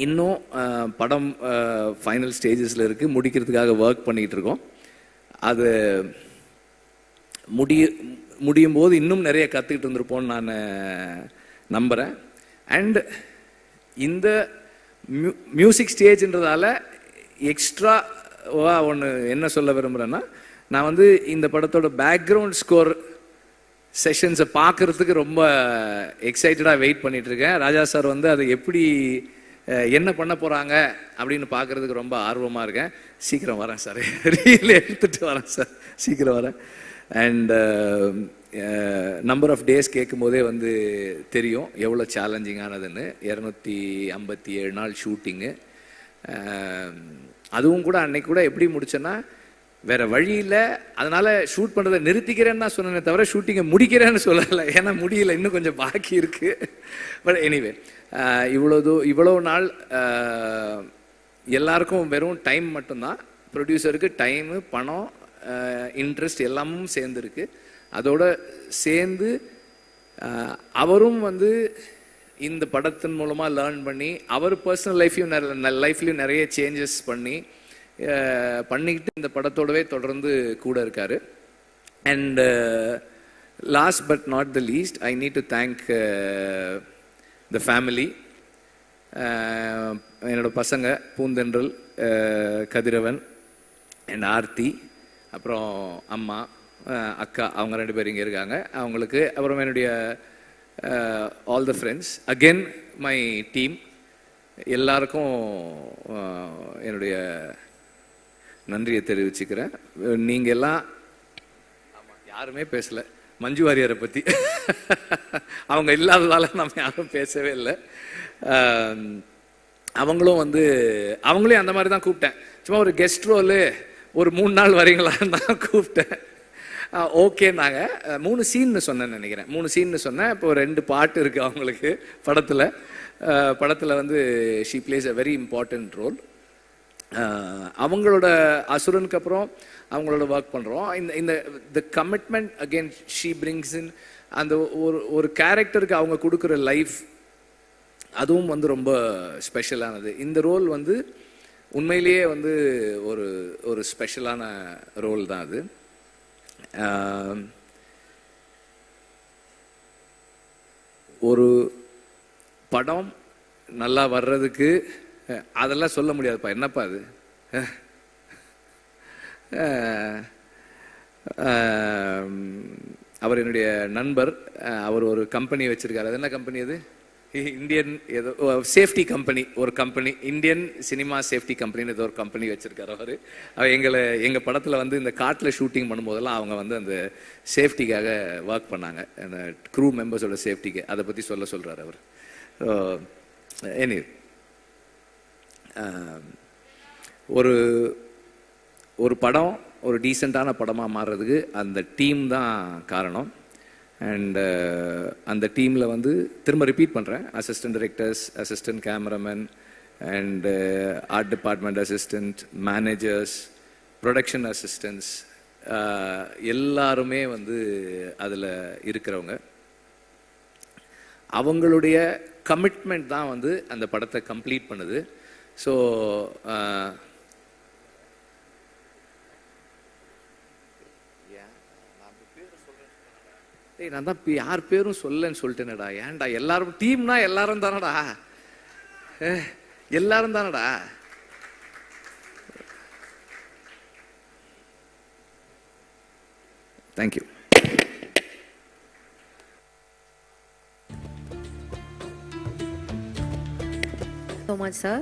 இன்னும் படம் ஃபைனல் ஸ்டேஜஸில் இருக்குது, முடிக்கிறதுக்காக ஒர்க் பண்ணிகிட்டு இருக்கோம். அது முடியும் போது இன்னும் நிறைய கற்றுக்கிட்டு இருந்திருப்போம்னு நான் நம்புகிறேன். அண்ட் இந்த மியூசிக் ஸ்டேஜ்ன்றதால எக்ஸ்ட்ராவாக ஒன்று என்ன சொல்ல விரும்புகிறேன்னா, நான் வந்து இந்த படத்தோட பேக்ரவுண்ட் ஸ்கோர் செஷன்ஸை பார்க்குறதுக்கு ரொம்ப எக்ஸைட்டடாக வெயிட் பண்ணிகிட்ருக்கேன். ராஜா சார் வந்து அதை எப்படி என்ன பண்ண போகிறாங்க அப்படின்னு பார்க்குறதுக்கு ரொம்ப ஆர்வமாக இருக்கேன். சீக்கிரம் வரேன் சார், ரீல் எடுத்துகிட்டு வரேன் சார், சீக்கிரம் வரேன். அண்ட் நம்பர் ஆஃப் டேஸ் கேட்கும் போதே வந்து தெரியும் எவ்வளோ சேலஞ்சிங்கானதுன்னு. 257 நாள் ஷூட்டிங்கு. அதுவும் கூட அன்னைக்கு கூட எப்படி முடிச்சேன்னா, வேற வழி இல்லை, அதனால ஷூட் பண்ணுறதை நிறுத்திக்கிறேன்னு தான் சொன்னேனே தவிர ஷூட்டிங்கை முடிக்கிறேன்னு சொல்லலை. ஏன்னா முடியல, இன்னும் கொஞ்சம் பாக்கி இருக்கு. பட் எனிவே இவ்வளோ நாள் எல்லாருக்கும் வெறும் டைம் மட்டும்தான், ப்ரொடியூசருக்கு டைமு, பணம், இன்ட்ரெஸ்ட் எல்லாமும் சேர்ந்துருக்கு. அதோட சேர்ந்து அவரும் வந்து இந்த படத்தின் மூலமாக லேர்ன் பண்ணி அவர் பர்சனல் லைஃப்லையும் நிறைய சேஞ்சஸ் பண்ணிக்கிட்டு இந்த படத்தோடவே தொடர்ந்து கூட இருக்காரு. And last but not the least, I need to thank the family. என்னோட பசங்க பூந்தென்றல், கதிரவன் அண்ட் ஆர்த்தி, அப்புறம் அம்மா, அக்கா, அவங்க 2 பேர் இங்கே இருக்காங்க. அவங்களுக்கு அப்புறம் என்னுடைய all the friends, again my team, எல்லாருக்கும் என்னுடைய நன்றியை தெரிவிச்சுக்கிறேன். நீங்கள் எல்லாம் யாருமே பேசலை மஞ்சு வாரியரை பற்றி. அவங்க இல்லாததால நம்ம யாரும் பேசவே இல்லை. அவங்களையும் அந்த மாதிரி தான் கூப்பிட்டேன். சும்மா ஒரு கெஸ்ட் ரோலு ஒரு 3 நாள் வரீங்களான்னு தான் கூப்பிட்டேன். ஓகேன்னாங்க. 3 சீன்னு சொன்னேன்னு நினைக்கிறேன். 3 சீன்னு சொன்னேன். இப்போ 2 பாட்டு இருக்குது அவங்களுக்கு படத்தில் வந்து she plays a very important role. அவங்களோட அசுரனுக்கு அப்புறம் அவங்களோட ஒர்க் பண்ணுறோம். இந்த the commitment again she brings in, அந்த ஒரு கேரக்டருக்கு அவங்க கொடுக்குற லைஃப், அதுவும் வந்து ரொம்ப ஸ்பெஷலானது. இந்த ரோல் வந்து உண்மையிலேயே வந்து ஒரு ஸ்பெஷலான ரோல் தான் அது. ஒரு படம் நல்லா வர்றதுக்கு அதெல்லாம் சொல்ல முடியாதுப்பா, என்னப்பா அது. அவர் என்னுடைய நண்பர், அவர் ஒரு கம்பெனி வச்சிருக்காரு. அது என்ன கம்பெனி அது? இந்தியன் ஏதோ சேஃப்டி கம்பெனி, ஒரு கம்பெனி, இந்தியன் சினிமா சேஃப்டி கம்பெனின்னு ஏதோ ஒரு கம்பெனி வச்சிருக்காரு அவர். எங்கள் படத்தில் வந்து இந்த காட்டில் ஷூட்டிங் பண்ணும்போதெல்லாம் அவங்க வந்து அந்த சேஃப்டிக்காக ஒர்க் பண்ணாங்க, அந்த க்ரூ மெம்பர்ஸோட சேஃப்டிக்கு. அதை பற்றி சொல்கிறார் அவர். எனிவே ஒரு படம் ஒரு டீசெண்டான படமாக மாறுறதுக்கு அந்த டீம் தான் காரணம். அண்ட் அந்த டீமில் வந்து திரும்ப ரிப்பீட் பண்ணுறேன், assistant directors, assistant cameraman and art department assistant, managers, production assistants, எல்லாருமே வந்து அதில் இருக்கிறவங்க. அவங்களுடைய கமிட்மெண்ட் தான் வந்து அந்த படத்தை கம்ப்ளீட் பண்ணுது. ஸோ நான் தான் யார் பேரும் சொல்லன்னு சொல்லிட்டேனடா. ஏன்டா எல்லாரும் டீம்னா எல்லாரும் தானடா, எல்லாரும் தானடா. Thank you so much, sir.